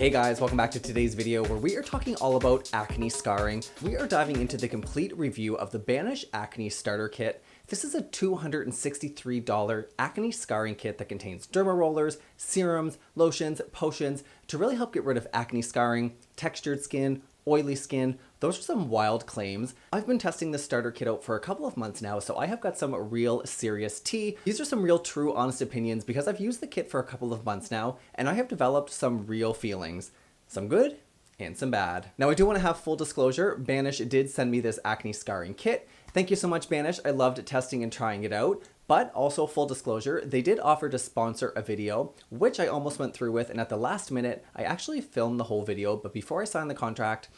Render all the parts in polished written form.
Hey guys, welcome back to today's video where we are talking all about acne scarring. We are diving into the complete review of the Banish Acne Starter Kit. This is a $263 acne scarring kit that contains derma rollers, serums, lotions, potions to really help get rid of acne scarring, textured skin, oily skin. Those are some wild claims. I've been testing this starter kit out for a couple of months now, so I have got some real serious tea. These are some real true honest opinions because I've used the kit for a couple of months now and I have developed some real feelings. Some good and some bad. Now I do want to have full disclosure, Banish did send me this acne scarring kit. Thank you so much, Banish. I loved testing and trying it out. But also full disclosure, they did offer to sponsor a video, which I almost went through with, and at the last minute, I actually filmed the whole video, but before I signed the contract,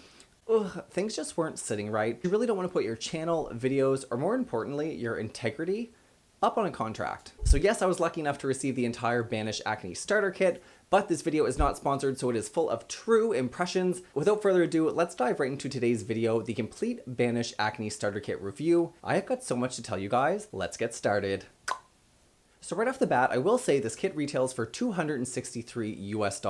things just weren't sitting right. You really don't want to put your channel, videos, or more importantly, your integrity up on a contract. So yes, I was lucky enough to receive the entire Banish Acne Starter Kit, but this video is not sponsored, so it is full of true impressions. Without further ado, let's dive right into today's video, the complete Banish Acne Starter Kit review. I have got so much to tell you guys. Let's get started. So right off the bat, I will say this kit retails for $263 US.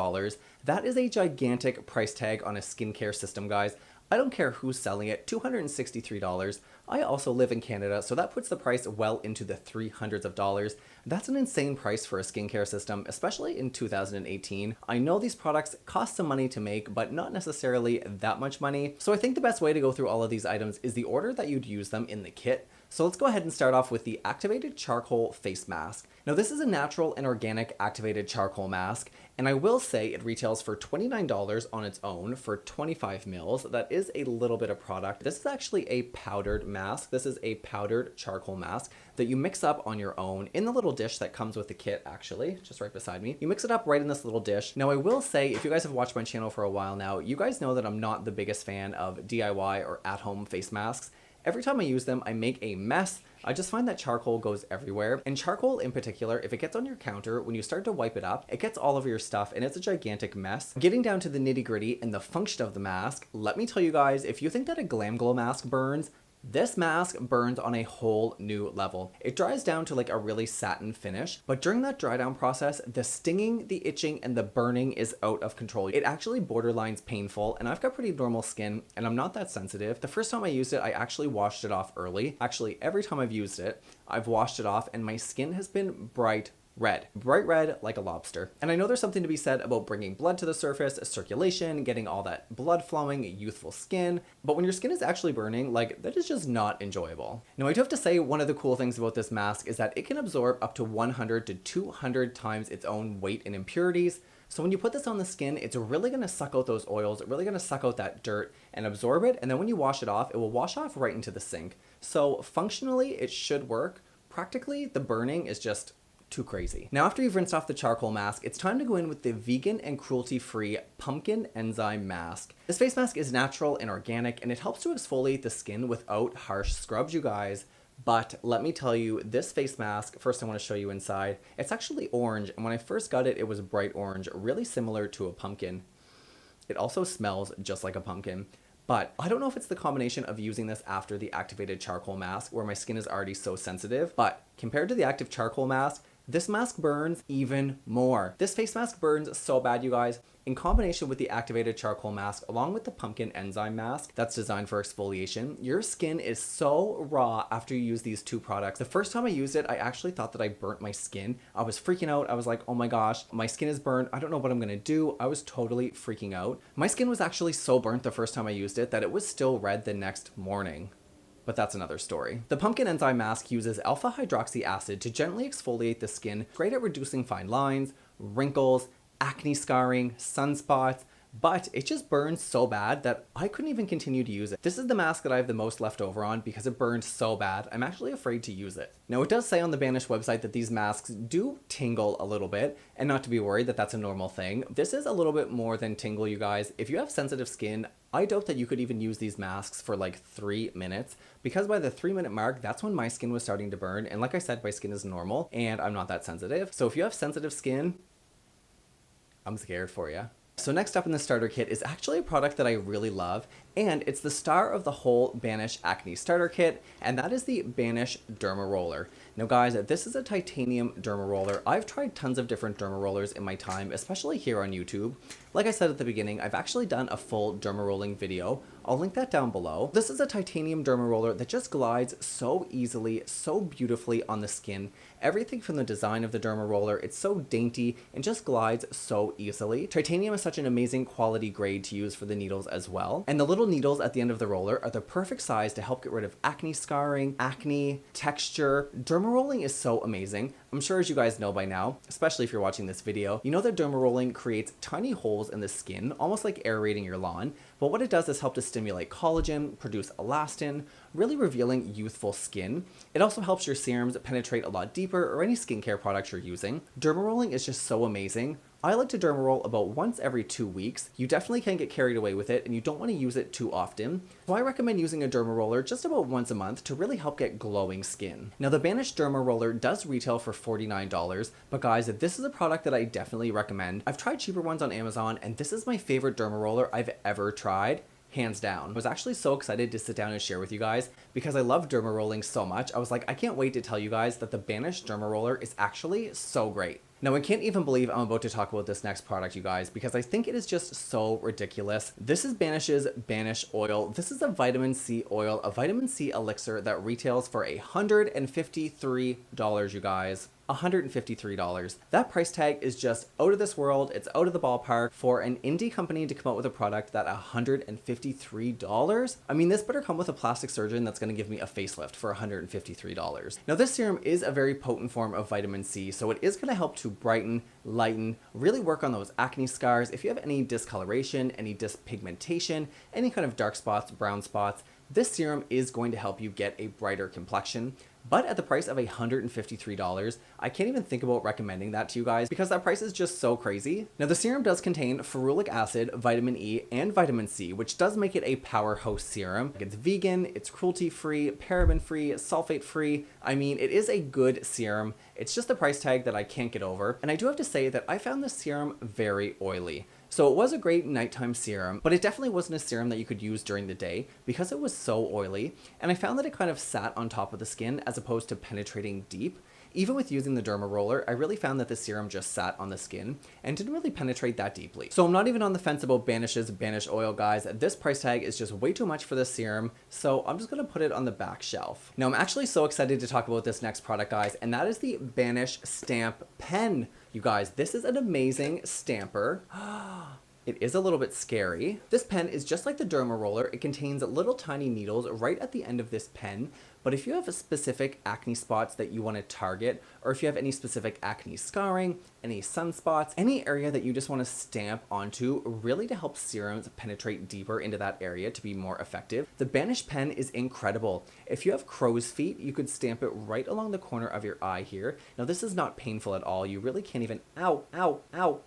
That is a gigantic price tag on a skincare system, guys. I don't care who's selling it, $263. I also live in Canada, so that puts the price well into the $300s of dollars. That's an insane price for a skincare system, especially in 2018. I know these products cost some money to make, but not necessarily that much money. So I think the best way to go through all of these items is the order that you'd use them in the kit. So let's go ahead and start off with the Activated Charcoal Face Mask. Now this is a natural and organic activated charcoal mask, and I will say it retails for $29 on its own for 25 mils. That is a little bit of product. This is actually a powdered mask. This is a powdered charcoal mask that you mix up on your own in the little dish that comes with the kit, actually, just right beside me. You mix it up right in this little dish. Now I will say, if you guys have watched my channel for a while now, you guys know that I'm not the biggest fan of DIY or at-home face masks. Every time I use them, I make a mess. I just find that charcoal goes everywhere. And charcoal in particular, if it gets on your counter, when you start to wipe it up, it gets all over your stuff and it's a gigantic mess. Getting down to the nitty gritty and the function of the mask, let me tell you guys, if you think that a Glam Glow mask burns, this mask burns on a whole new level. It dries down to like a really satin finish, but during that dry down process, the stinging, the itching, and the burning is out of control. It actually borderlines painful, and I've got pretty normal skin, and I'm not that sensitive. The first time I used it, I actually washed it off early. Actually, every time I've used it, I've washed it off, and my skin has been bright red like a lobster. And I know there's something to be said about bringing blood to the surface, circulation, getting all that blood flowing, youthful skin, but when your skin is actually burning, like, that is just not enjoyable. Now I do have to say, one of the cool things about this mask is that it can absorb up to 100 to 200 times its own weight in impurities. So when you put this on the skin, it's really going to suck out those oils, it's really going to suck out that dirt and absorb it, and then when you wash it off, it will wash off right into the sink. So functionally, it should work. Practically, the burning is just too crazy. Now after you've rinsed off the charcoal mask, it's time to go in with the vegan and cruelty-free pumpkin enzyme mask. This face mask is natural and organic, and it helps to exfoliate the skin without harsh scrubs, you guys. But let me tell you, this face mask, first I want to show you inside. It's actually orange, and when I first got it, it was bright orange, really similar to a pumpkin. It also smells just like a pumpkin. But I don't know if it's the combination of using this after the activated charcoal mask where my skin is already so sensitive, but compared to the active charcoal mask, this mask burns even more. This face mask burns so bad, you guys. In combination with the activated charcoal mask, along with the pumpkin enzyme mask that's designed for exfoliation, your skin is so raw after you use these two products. The first time I used it, I actually thought that I burnt my skin. I was freaking out. I was like, oh my gosh, my skin is burnt. I don't know what I'm gonna do. I was totally freaking out. My skin was actually so burnt the first time I used it that it was still red the next morning. But that's another story. The pumpkin enzyme mask uses alpha hydroxy acid to gently exfoliate the skin, great at reducing fine lines, wrinkles, acne scarring, sunspots, but it just burns so bad that I couldn't even continue to use it. This is the mask that I have the most left over on because it burned so bad, I'm actually afraid to use it. Now it does say on the Banish website that these masks do tingle a little bit, and not to be worried that that's a normal thing. This is a little bit more than tingle, you guys. If you have sensitive skin, I doubt that you could even use these masks for like 3 minutes, because by the 3-minute mark, that's when my skin was starting to burn. And like I said, my skin is normal and I'm not that sensitive. So if you have sensitive skin, I'm scared for you. So next up in the starter kit is actually a product that I really love, and it's the star of the whole Banish Acne Starter Kit, and that is the Banish Derma Roller. Now guys, this is a titanium derma roller. I've tried tons of different derma rollers in my time, especially here on YouTube. Like I said at the beginning, I've actually done a full derma rolling video. I'll link that down below. This is a titanium derma roller that just glides so easily, so beautifully on the skin. Everything from the design of the derma roller, it's so dainty and just glides so easily. Titanium is such an amazing quality grade to use for the needles as well. And the little needles at the end of the roller are the perfect size to help get rid of acne scarring, acne, texture. Derma rolling is so amazing. I'm sure as you guys know by now, especially if you're watching this video, you know that derma rolling creates tiny holes in the skin, almost like aerating your lawn. But what it does is help to stimulate collagen, produce elastin, really revealing youthful skin. It also helps your serums penetrate a lot deeper or any skincare products you're using. Derma rolling is just so amazing. I like to derma roll about once every 2 weeks. You definitely can get carried away with it and you don't want to use it too often. So I recommend using a derma roller just about once a month to really help get glowing skin. Now the Banish Derma Roller does retail for $49, but guys, this is a product that I definitely recommend. I've tried cheaper ones on Amazon and this is my favorite derma roller I've ever tried. Hands down. I was actually so excited to sit down and share with you guys because I love derma rolling so much. I was like, I can't wait to tell you guys that the Banish Derma Roller is actually so great. Now I can't even believe I'm about to talk about this next product, you guys, because I think it is just so ridiculous. This is Banish's Banish Oil. This is a vitamin C oil, a vitamin C elixir that retails for $153, you guys. $153. That price tag is just out of this world. It's out of the ballpark for an indie company to come out with a product that $153. I mean, this better come with a plastic surgeon that's going to give me a facelift for $153. Now this serum is a very potent form of vitamin C, so it is going to help to brighten, lighten, really work on those acne scars. If you have any discoloration, any dyspigmentation, any kind of dark spots, brown spots, this serum is going to help you get a brighter complexion. But at the price of $153, I can't even think about recommending that to you guys because that price is just so crazy. Now the serum does contain ferulic acid, vitamin E, and vitamin C, which does make it a powerhouse serum. It's vegan, it's cruelty-free, paraben-free, sulfate-free. I mean, it is a good serum. It's just the price tag that I can't get over. And I do have to say that I found this serum very oily. So it was a great nighttime serum, but it definitely wasn't a serum that you could use during the day because it was so oily. And I found that it kind of sat on top of the skin as opposed to penetrating deep. Even with using the derma roller, I really found that the serum just sat on the skin and didn't really penetrate that deeply. So I'm not even on the fence about Banish's Banish Oil, guys. This price tag is just way too much for this serum, so I'm just gonna put it on the back shelf. Now I'm actually so excited to talk about this next product, guys, and that is the Banish Stamp Pen. You guys, this is an amazing stamper. It is a little bit scary. This pen is just like the derma roller. It contains little tiny needles right at the end of this pen. But if you have specific acne spots that you want to target, or if you have any specific acne scarring, any sunspots, any area that you just want to stamp onto, really to help serums penetrate deeper into that area to be more effective, the Banish pen is incredible. If you have crow's feet, you could stamp it right along the corner of your eye here. Now this is not painful at all. You really can't even, ow, ow, ow.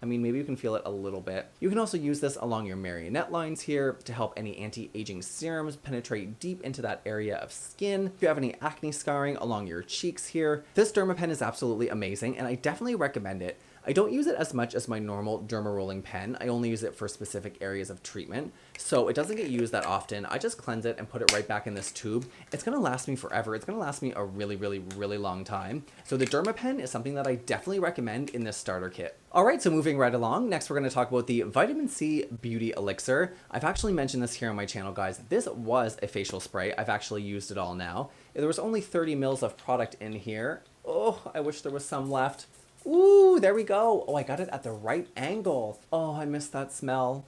I mean, maybe you can feel it a little bit. You can also use this along your marionette lines here to help any anti-aging serums penetrate deep into that area of skin. If you have any acne scarring along your cheeks here, this Dermapen is absolutely amazing and I definitely recommend it. I don't use it as much as my normal derma rolling pen. I only use it for specific areas of treatment, so it doesn't get used that often. I just cleanse it and put it right back in this tube. It's gonna last me forever. It's gonna last me a really, really, really long time. So the Dermapen is something that I definitely recommend in this starter kit. All right, so moving right along, next we're gonna talk about the Vitamin C Beauty Elixir. I've actually mentioned this here on my channel, guys. This was a facial spray. I've actually used it all now. There was only 30 mils of product in here. Oh, I wish there was some left. Ooh, there we go. Oh, I got it at the right angle. Oh, I missed that smell.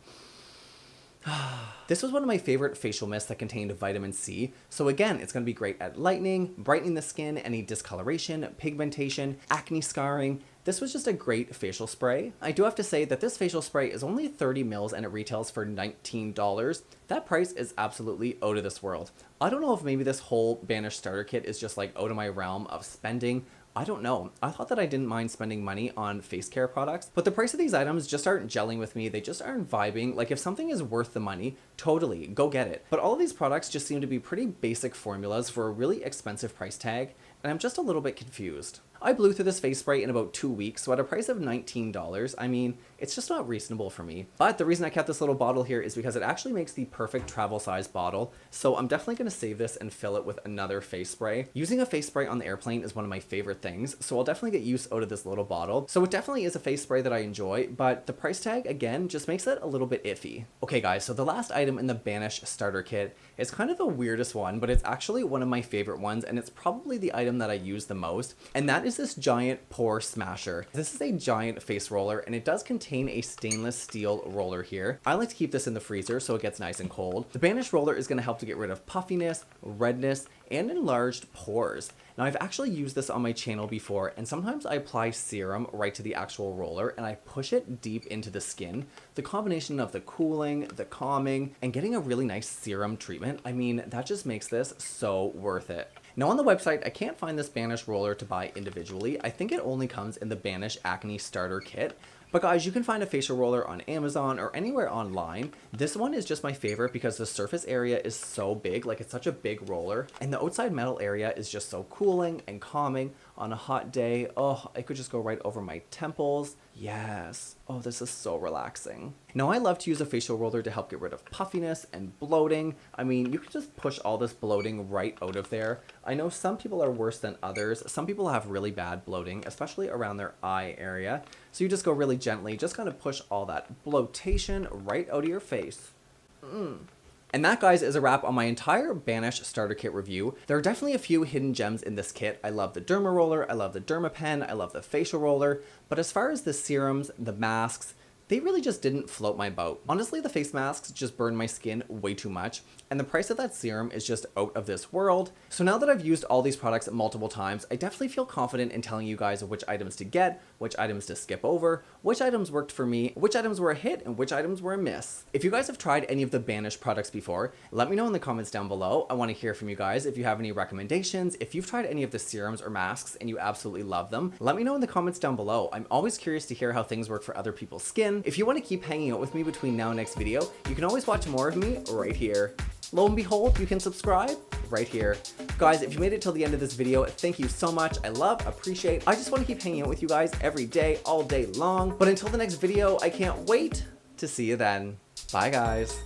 This was one of my favorite facial mists that contained vitamin C. So again, it's going to be great at lightening, brightening the skin, any discoloration, pigmentation, acne scarring. This was just a great facial spray. I do have to say that this facial spray is only 30 mils and it retails for $19. That price is absolutely out of this world. I don't know if maybe this whole Banish starter kit is just like out of my realm of spending. I don't know. I thought that I didn't mind spending money on face care products, but the price of these items just aren't gelling with me. They just aren't vibing. Like if something is worth the money, totally, go get it. But all of these products just seem to be pretty basic formulas for a really expensive price tag, and I'm just a little bit confused. I blew through this face spray in about 2 weeks, so at a price of $19, I mean, it's just not reasonable for me. But the reason I kept this little bottle here is because it actually makes the perfect travel size bottle, so I'm definitely going to save this and fill it with another face spray. Using a face spray on the airplane is one of my favorite things, so I'll definitely get use out of this little bottle. So it definitely is a face spray that I enjoy, but the price tag, again, just makes it a little bit iffy. Okay guys, so the last item in the Banish starter kit is kind of the weirdest one, but it's actually one of my favorite ones, and it's probably the item that I use the most, and that is this giant pore smasher. This is a giant face roller, and it does contain a stainless steel roller here. I like to keep this in the freezer so it gets nice and cold. The Banish roller is going to help to get rid of puffiness, redness, and enlarged pores. Now I've actually used this on my channel before, and sometimes I apply serum right to the actual roller and I push it deep into the skin. The combination of the cooling, the calming, and getting a really nice serum treatment, I mean, that just makes this so worth it. Now on the website, I can't find this Banish roller to buy individually. I think it only comes in the Banish Acne Starter Kit. But guys, you can find a facial roller on Amazon or anywhere online. This one is just my favorite because the surface area is so big, like it's such a big roller. And the outside metal area is just so cooling and calming on a hot day. Oh, it could just go right over my temples. Yes. Oh, this is so relaxing. Now I love to use a facial roller to help get rid of puffiness and bloating. I mean, you can just push all this bloating right out of there. I know some people are worse than others. Some people have really bad bloating, especially around their eye area. So you just go really gently, just kind of push all that bloatation right out of your face. And that, guys, is a wrap on my entire Banish starter kit review. There are definitely a few hidden gems in this kit. I love the Derma Roller, I love the Dermapen, I love the facial roller, but as far as the serums, the masks, they really just didn't float my boat. Honestly, the face masks just burned my skin way too much, and the price of that serum is just out of this world. So now that I've used all these products multiple times, I definitely feel confident in telling you guys which items to get, which items to skip over, which items worked for me, which items were a hit, and which items were a miss. If you guys have tried any of the Banish products before, let me know in the comments down below. I want to hear from you guys if you have any recommendations. If you've tried any of the serums or masks and you absolutely love them, let me know in the comments down below. I'm always curious to hear how things work for other people's skin. If you want to keep hanging out with me between now and next video, you can always watch more of me right here. Lo and behold, you can subscribe right here. Guys, if you made it till the end of this video, thank you so much. I love, appreciate, I just want to keep hanging out with you guys every day, all day long. But until the next video, I can't wait to see you then. Bye, guys.